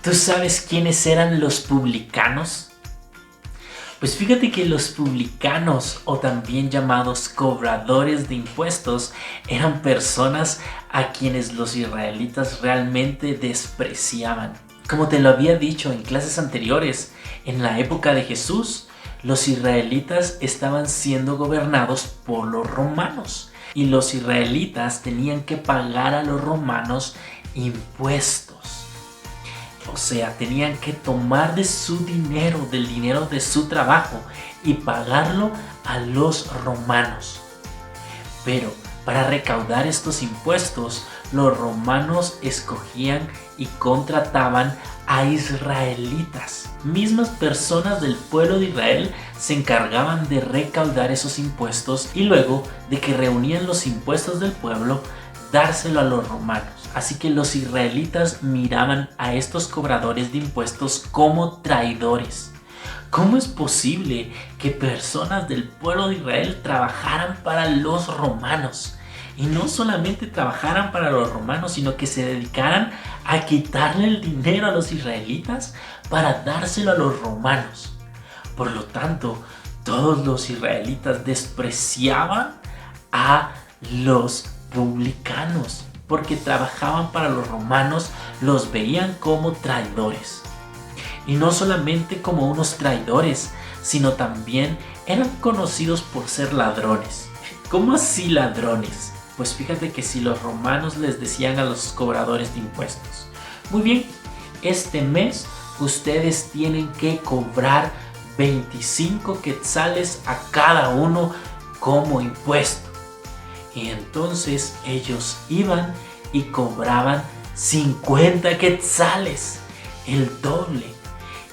¿Tú sabes quiénes eran los publicanos? Pues fíjate que los publicanos, o también llamados cobradores de impuestos, eran personas a quienes los israelitas realmente despreciaban. Como te lo había dicho en clases anteriores, en la época de Jesús, los israelitas estaban siendo gobernados por los romanos y los israelitas tenían que pagar a los romanos impuestos. O sea, tenían que tomar de su dinero, del dinero de su trabajo, y pagarlo a los romanos. Pero para recaudar estos impuestos, los romanos escogían y contrataban a israelitas. Mismas personas del pueblo de Israel se encargaban de recaudar esos impuestos y luego de que reunían los impuestos del pueblo, dárselo a los romanos. Así que los israelitas miraban a estos cobradores de impuestos como traidores. ¿Cómo es posible que personas del pueblo de Israel trabajaran para los romanos? Y no solamente trabajaran para los romanos, sino que se dedicaran a quitarle el dinero a los israelitas para dárselo a los romanos. Por lo tanto, todos los israelitas despreciaban a los publicanos, porque trabajaban para los romanos, los veían como traidores. Y no solamente como unos traidores, sino también eran conocidos por ser ladrones. ¿Cómo así ladrones? Pues fíjate que si los romanos les decían a los cobradores de impuestos: muy bien, este mes ustedes tienen que cobrar 25 quetzales a cada uno como impuesto. Y entonces ellos iban y cobraban 50 quetzales, el doble.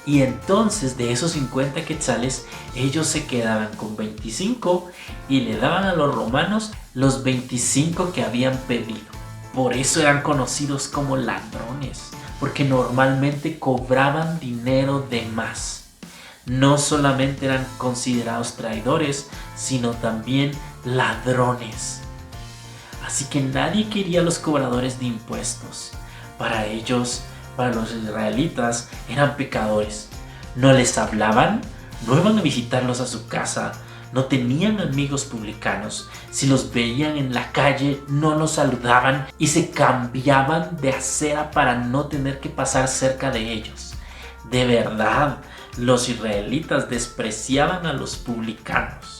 Y entonces de esos 50 quetzales ellos se quedaban con 25 y le daban a los romanos los 25 que habían pedido. Por eso eran conocidos como ladrones, porque normalmente cobraban dinero de más. No solamente eran considerados traidores, sino también ladrones. Así que nadie quería a los cobradores de impuestos. Para ellos, para los israelitas, eran pecadores. No les hablaban, no iban a visitarlos a su casa, no tenían amigos publicanos. Si los veían en la calle, no los saludaban y se cambiaban de acera para no tener que pasar cerca de ellos. De verdad, los israelitas despreciaban a los publicanos.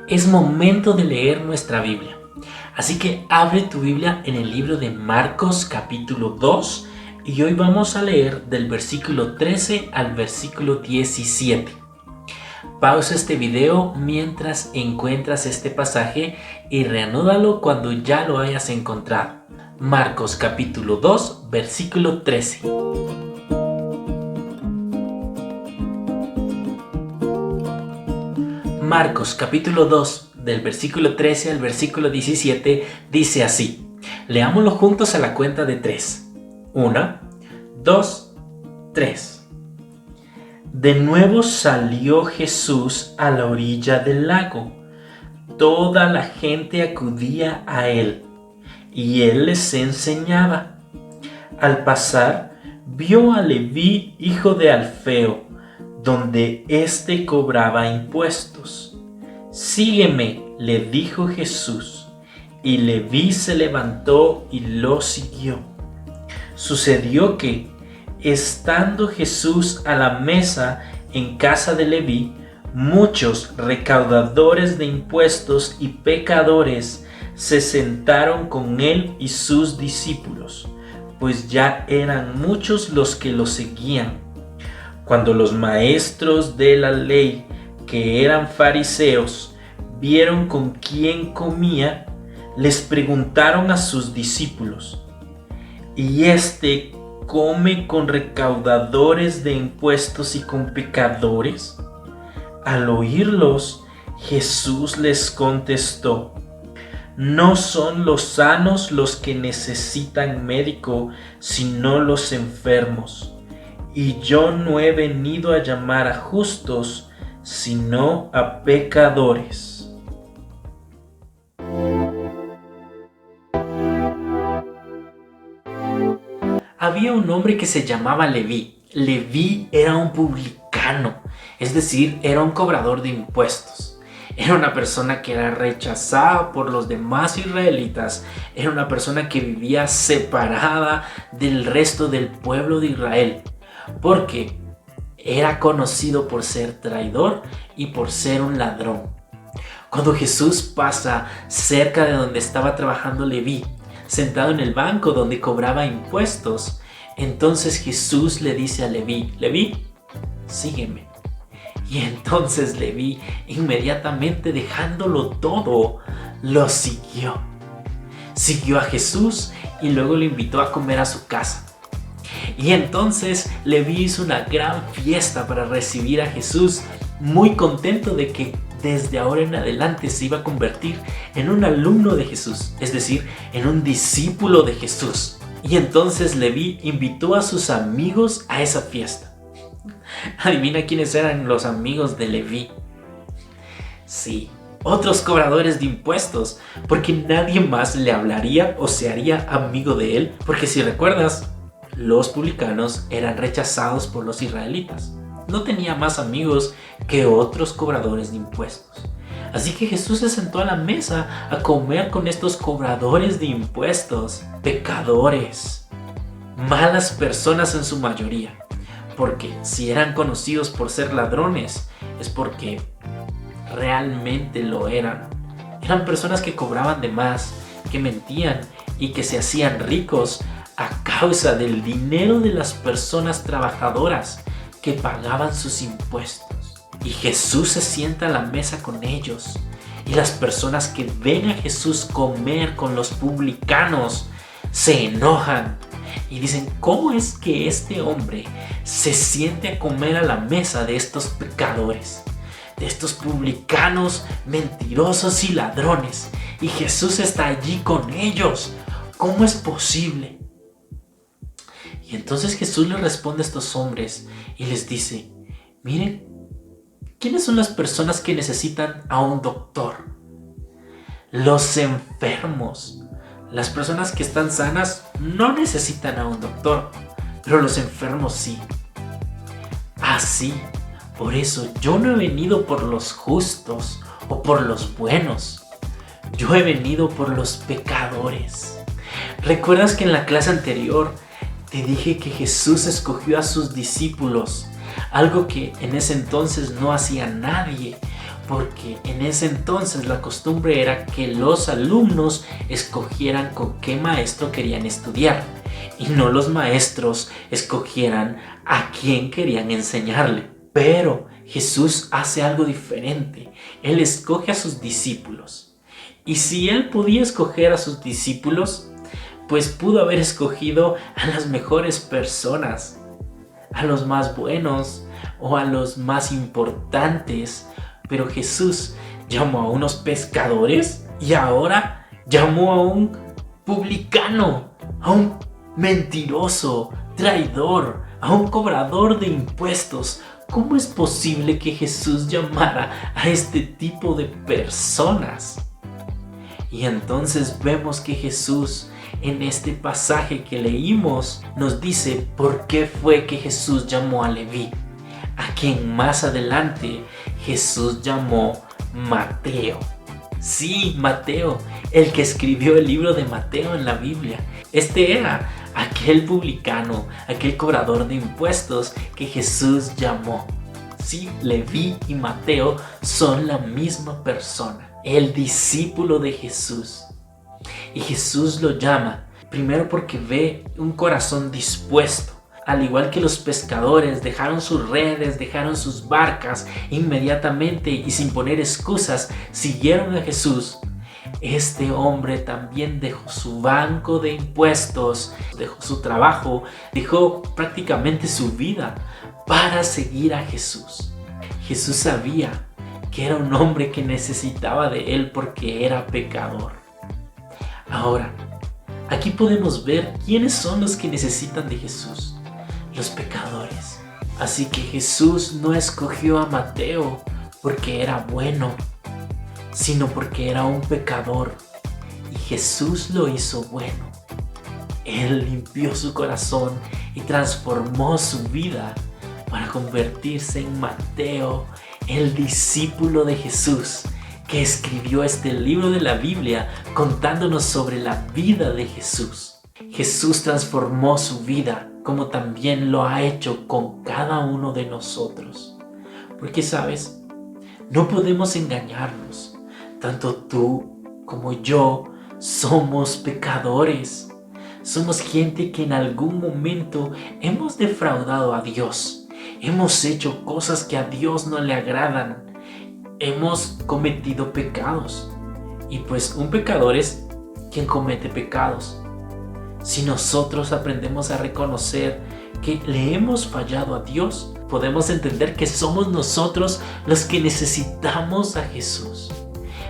Es momento de leer nuestra Biblia. Así que abre tu Biblia en el libro de Marcos capítulo 2 y hoy vamos a leer del versículo 13 al versículo 17. Pausa este video mientras encuentras este pasaje y reanúdalo cuando ya lo hayas encontrado. Marcos capítulo 2 versículo 13. Marcos capítulo 2 del versículo 13 al versículo 17 dice así. Leámoslo juntos a la cuenta de 3. 1, 2, 3. De nuevo salió Jesús a la orilla del lago. Toda la gente acudía a él y él les enseñaba. Al pasar, vio a Leví, hijo de Alfeo, donde éste cobraba impuestos. Sígueme, le dijo Jesús, y Leví se levantó y lo siguió. Sucedió que, estando Jesús a la mesa en casa de Leví, muchos recaudadores de impuestos y pecadores se sentaron con él y sus discípulos, pues ya eran muchos los que lo seguían. Cuando los maestros de la ley, que eran fariseos, vieron con quién comía, les preguntaron a sus discípulos: ¿y este come con recaudadores de impuestos y con pecadores? Al oírlos, Jesús les contestó: no son los sanos los que necesitan médico, sino los enfermos. Y yo no he venido a llamar a justos, sino a pecadores. Había un hombre que se llamaba Leví. Leví era un publicano, es decir, era un cobrador de impuestos. Era una persona que era rechazada por los demás israelitas. Era una persona que vivía separada del resto del pueblo de Israel, porque era conocido por ser traidor y por ser un ladrón. Cuando Jesús pasa cerca de donde estaba trabajando Leví, sentado en el banco donde cobraba impuestos, entonces Jesús le dice a Leví: Leví, sígueme. Y entonces Leví, inmediatamente dejándolo todo, lo siguió. Siguió a Jesús y luego lo invitó a comer a su casa. Y entonces Leví hizo una gran fiesta para recibir a Jesús, muy contento de que desde ahora en adelante se iba a convertir en un alumno de Jesús, es decir, en un discípulo de Jesús. Y entonces Leví invitó a sus amigos a esa fiesta. Adivina quiénes eran los amigos de Leví. Sí, otros cobradores de impuestos, porque nadie más le hablaría o se haría amigo de él, porque si recuerdas, los publicanos eran rechazados por los israelitas. No tenía más amigos que otros cobradores de impuestos. Así que Jesús se sentó a la mesa a comer con estos cobradores de impuestos, pecadores, malas personas en su mayoría. Porque si eran conocidos por ser ladrones, es porque realmente lo eran. Eran personas que cobraban de más, que mentían y que se hacían ricos a causa del dinero de las personas trabajadoras que pagaban sus impuestos. Y Jesús se sienta a la mesa con ellos. Y las personas que ven a Jesús comer con los publicanos se enojan y dicen: ¿cómo es que este hombre se siente a comer a la mesa de estos pecadores, de estos publicanos mentirosos y ladrones? Y Jesús está allí con ellos. ¿Cómo es posible? Y entonces Jesús le responde a estos hombres y les dice: miren, ¿quiénes son las personas que necesitan a un doctor? Los enfermos. Las personas que están sanas no necesitan a un doctor, pero los enfermos sí. Así, por eso yo no he venido por los justos o por los buenos. Yo he venido por los pecadores. ¿Recuerdas que en la clase anterior te dije que Jesús escogió a sus discípulos? Algo que en ese entonces no hacía nadie, porque en ese entonces la costumbre era que los alumnos escogieran con qué maestro querían estudiar y no los maestros escogieran a quién querían enseñarle. Pero Jesús hace algo diferente. Él escoge a sus discípulos. Y si él podía escoger a sus discípulos, pues pudo haber escogido a las mejores personas, a los más buenos o a los más importantes. Pero Jesús llamó a unos pescadores y ahora llamó a un publicano, a un mentiroso, traidor, a un cobrador de impuestos. ¿Cómo es posible que Jesús llamara a este tipo de personas? Y entonces vemos que Jesús, en este pasaje que leímos, nos dice por qué fue que Jesús llamó a Leví, a quien más adelante Jesús llamó Mateo. Sí, Mateo, el que escribió el libro de Mateo en la Biblia. Este era aquel publicano, aquel cobrador de impuestos que Jesús llamó. Sí, Leví y Mateo son la misma persona, el discípulo de Jesús. Y Jesús lo llama primero porque ve un corazón dispuesto. Al igual que los pescadores dejaron sus redes, dejaron sus barcas inmediatamente y sin poner excusas siguieron a Jesús, este hombre también dejó su banco de impuestos, dejó su trabajo, dejó prácticamente su vida para seguir a Jesús. Jesús sabía que era un hombre que necesitaba de él porque era pecador. Ahora, aquí podemos ver quiénes son los que necesitan de Jesús: los pecadores. Así que Jesús no escogió a Mateo porque era bueno, sino porque era un pecador, y Jesús lo hizo bueno. Él limpió su corazón y transformó su vida para convertirse en Mateo, el discípulo de Jesús, que escribió este libro de la Biblia contándonos sobre la vida de Jesús. Jesús transformó su vida, como también lo ha hecho con cada uno de nosotros. Porque, ¿sabes? No podemos engañarnos. Tanto tú como yo somos pecadores. Somos gente que en algún momento hemos defraudado a Dios. Hemos hecho cosas que a Dios no le agradan. Hemos cometido pecados. Y pues un pecador es quien comete pecados. Si nosotros aprendemos a reconocer que le hemos fallado a Dios, podemos entender que somos nosotros los que necesitamos a Jesús.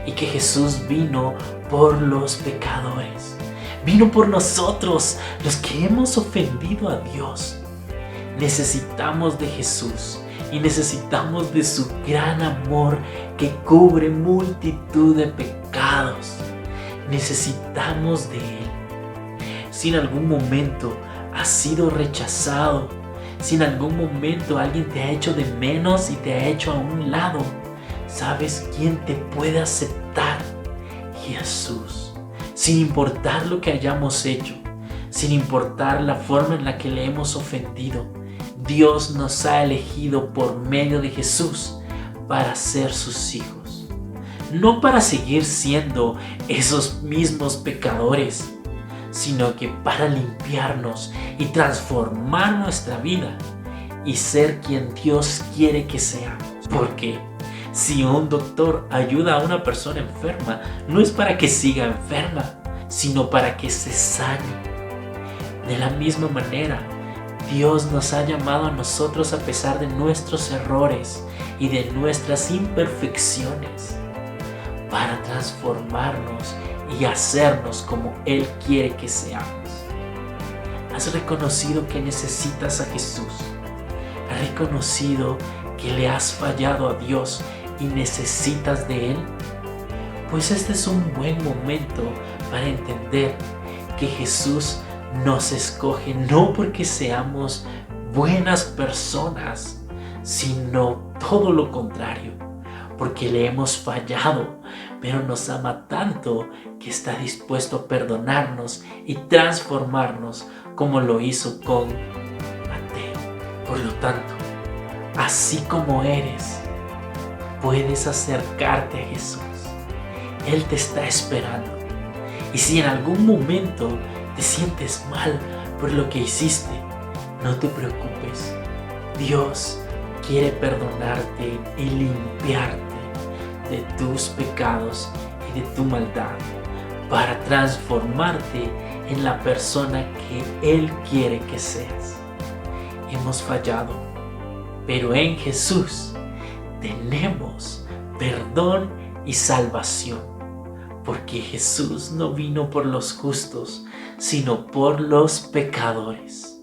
Y que Jesús vino por los pecadores. Vino por nosotros, los que hemos ofendido a Dios. Necesitamos de Jesús y necesitamos de su gran amor que cubre multitud de pecados. Necesitamos de Él. Si en algún momento has sido rechazado, si en algún momento alguien te ha hecho de menos y te ha hecho a un lado, ¿sabes quién te puede aceptar? Jesús. Sin importar lo que hayamos hecho, sin importar la forma en la que le hemos ofendido, Dios nos ha elegido por medio de Jesús para ser sus hijos. No para seguir siendo esos mismos pecadores, sino que para limpiarnos y transformar nuestra vida y ser quien Dios quiere que seamos. Porque si un doctor ayuda a una persona enferma, no es para que siga enferma, sino para que se sane. De la misma manera, Dios nos ha llamado a nosotros a pesar de nuestros errores y de nuestras imperfecciones, para transformarnos y hacernos como Él quiere que seamos. ¿Has reconocido que necesitas a Jesús? ¿Has reconocido que le has fallado a Dios y necesitas de Él? Pues este es un buen momento para entender que Jesús nos escoge no porque seamos buenas personas, sino todo lo contrario, porque le hemos fallado, pero nos ama tanto que está dispuesto a perdonarnos y transformarnos como lo hizo con Mateo. Por lo tanto, así como eres, puedes acercarte a Jesús. Él te está esperando. Y si en algún momento te sientes mal por lo que hiciste, no te preocupes. Dios quiere perdonarte y limpiarte de tus pecados y de tu maldad para transformarte en la persona que Él quiere que seas. Hemos fallado, pero en Jesús tenemos perdón y salvación, porque Jesús no vino por los justos, sino por los pecadores.